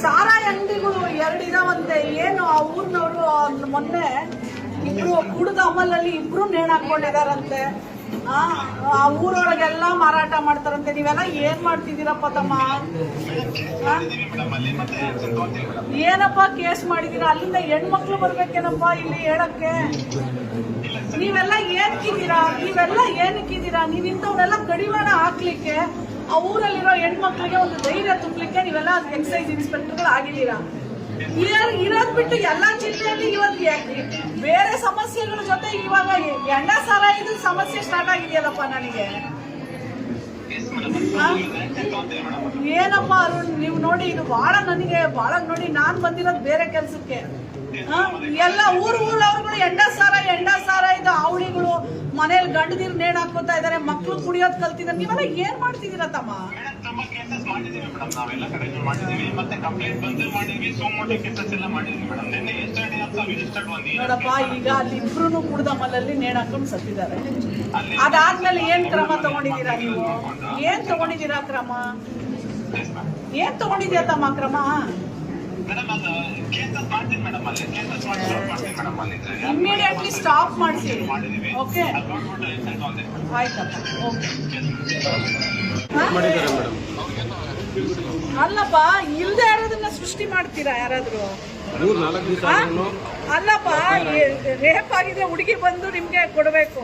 ಸಾರಾಯಿ ಅಂಗಡಿಗಳು 2 ಇದಾವಂತೆ. ಏನು ಆ ಊರಿನವರು ಮೊನ್ನೆ ಇಬ್ರು ಕುಡಿದ ಅಮಲಲ್ಲಿ ಇಬ್ರು ನೇಣು ಹಾಕೊಂಡಿದಾರಂತೆ. ಆ ಊರೊಳಗೆಲ್ಲ ಮಾರಾಟ ಮಾಡ್ತಾರಂತೆ. ನೀವೆಲ್ಲ ಏನ್ ಮಾಡ್ತಿದ್ದೀರಪ್ಪ ತಮ್ಮ? ಏನಪ್ಪ ಕೇಸ್ ಮಾಡಿದೀರಾ? ಅಲ್ಲಿಂದ ಹೆಣ್ಮಕ್ಳು ಬರ್ಬೇಕೇನಪ್ಪ ಇಲ್ಲಿ ಹೇಳಕ್ಕೆ? ನೀವೆಲ್ಲ ಏನಕ್ಕಿದ್ದೀರಾ? ನೀವ್ ಇಂಥವ್ನೆಲ್ಲ ಕಡಿವಾಣ ಹಾಕ್ಲಿಕ್ಕೆ, ಆ ಊರಲ್ಲಿರೋ ಹೆಣ್ಮಕ್ಳಿಗೆ ಒಂದು ಧೈರ್ಯ ತುಂಬಲಿಕ್ಕೆ ನೀವೆಲ್ಲ ಎಕ್ಸೈಸ್ ಇನ್ಸ್ಪೆಕ್ಟರ್ಗಳು ಆಗಿದ್ದೀರಾ. ಇರೋದ್ ಬಿಟ್ಟು ಎಲ್ಲಾ ಜಿಲ್ಲೆಯಲ್ಲಿ ಇವತ್ತು ಬೇರೆ ಸಮಸ್ಯೆಗಳ ಜೊತೆ ಇವಾಗ ಎಂಡ ಸಾರಾಯಿದ ಸಮಸ್ಯೆ ಸ್ಟಾರ್ಟ್ ಆಗಿದೆಯಲ್ಲಪ್ಪ ನನಗೆ. ಏನಪ್ಪ ಅರುಣ್, ನೀವು ನೋಡಿ, ಇದು ಬಹಳ ನೋಡಿ, ನಾನ್ ಬಂದಿರೋದು ಬೇರೆ ಕೆಲ್ಸಕ್ಕೆ. ಎಲ್ಲ ಊರವ್ರುಗಳು ಎಂಡ ಸಾರಾಯಿದ ಅವಳಿಗಳು ಮನೇಲಿ ಗಂಡದಿರ್ ನೇಣು ಹಾಕೋತಾ ಇದಾರೆ, ಮಕ್ಳು ಕುಡಿಯೋದ್ ಕಲ್ತಿದ್ದಾರೆ. ನೀವೆಲ್ಲ ಏನ್ ಮಾಡ್ತಿದ್ದೀರಾ ತಮ್ಮ? ನೋಡಪ್ಪ, ಈಗ ಅಲ್ಲಿ ಇಬ್ರು ಕುಡ್ದಮ್ಮಲಲ್ಲಿ ನೇಣು ಹಾಕೊಂಡು ಸತ್ತಿದ್ದಾರೆ. ಅದಾದ್ಮೇಲೆ ಏನ್ ಕ್ರಮ ತಗೊಂಡಿದ್ದೀರಾ ನೀವು? ಏನ್ ತಗೊಂಡಿದ್ದೀರಾ ಕ್ರಮ? ಏನ್ ತಗೊಂಡಿದ್ಯಾ ತಮ್ಮ ಕ್ರಮ? ಇಮ್ಮಿಡಿಯೇಟ್ಲಿ ಸ್ಟಾಪ್ ಮಾಡಿಸಿ. ಓಕೆ, ಆಯ್ತಪ್ಪ. ಅಲ್ಲಪ್ಪ, ಇಲ್ದೇ ಇರೋದನ್ನ ಸೃಷ್ಟಿ ಮಾಡ್ತೀರಾ ಯಾರಾದ್ರೂ? ಅಲ್ಲಪ್ಪ, ರೇಪ್ ಆಗಿದೆ, ಹುಡುಗಿ ಬಂದು ನಿಮ್ಗೆ ಕೊಡ್ಬೇಕು.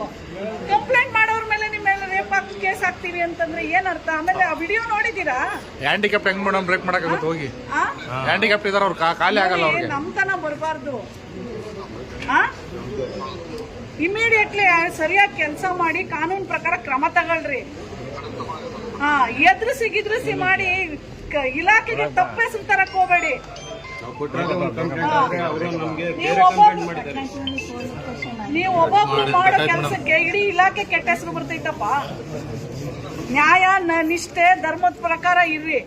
ಕಂಪ್ಲೇಂಟ್ ಮಾಡೋರ್ ಮೇಲೆ ನಿಮ್ಮ ಮೇಲೆ ರೇಪ್ ಕೇಸ್ ಹಾಕ್ತೀವಿ ಅಂತಂದ್ರೆ ಏನ್ ಅರ್ಥ? ಆಮೇಲೆ ಆ ವಿಡಿಯೋ ನೋಡಿದೀರಾ? ಹ್ಯಾಂಡಿಕ್ಯಾಪ್ ಹೆಂಗ್ ಮೇಡಮ್ ಬ್ರೇಕ್ ಮಾಡಕ್ಕಾಗುತ್ತೆ? ಹೋಗಿ ಹ್ಯಾಂಡಿಕ್ಯಾಪ್ ಇದಾರೆ, ಅವ್ರು ಖಾಲಿ ಆಗಲ್ಲ. ಅವ್ರಿಗೆ ನಮ್ತನ ಬರಬಾರ್ದು. ಇಮಿಡಿಯೇಟ್ಲಿ ಸರಿಯಾಗಿ ಕೆಲಸ ಮಾಡಿ ಕಾನೂನು ಪ್ರಕಾರ ಕ್ರಮ ತಗೊಳ್ರಿ. ಎದುರಿಸಿ ಮಾಡಿ ಇಲಾಖೆಗೆ ತಪ್ಪೆಸರು ತರಕ್ ಹೋಗ್ಬೇಡಿ. ನೀವು ಒಬ್ಬೊಬ್ರು ಮಾಡೋ ಕೆಲಸಕ್ಕೆ ಇಡೀ ಇಲಾಖೆ ಕೆಟ್ಟ ಹೆಸರು ಬರ್ತೈತಪ್ಪ. ನ್ಯಾಯ ನಿಷ್ಠೆ ಧರ್ಮದ ಪ್ರಕಾರ ಇರ್ರಿ.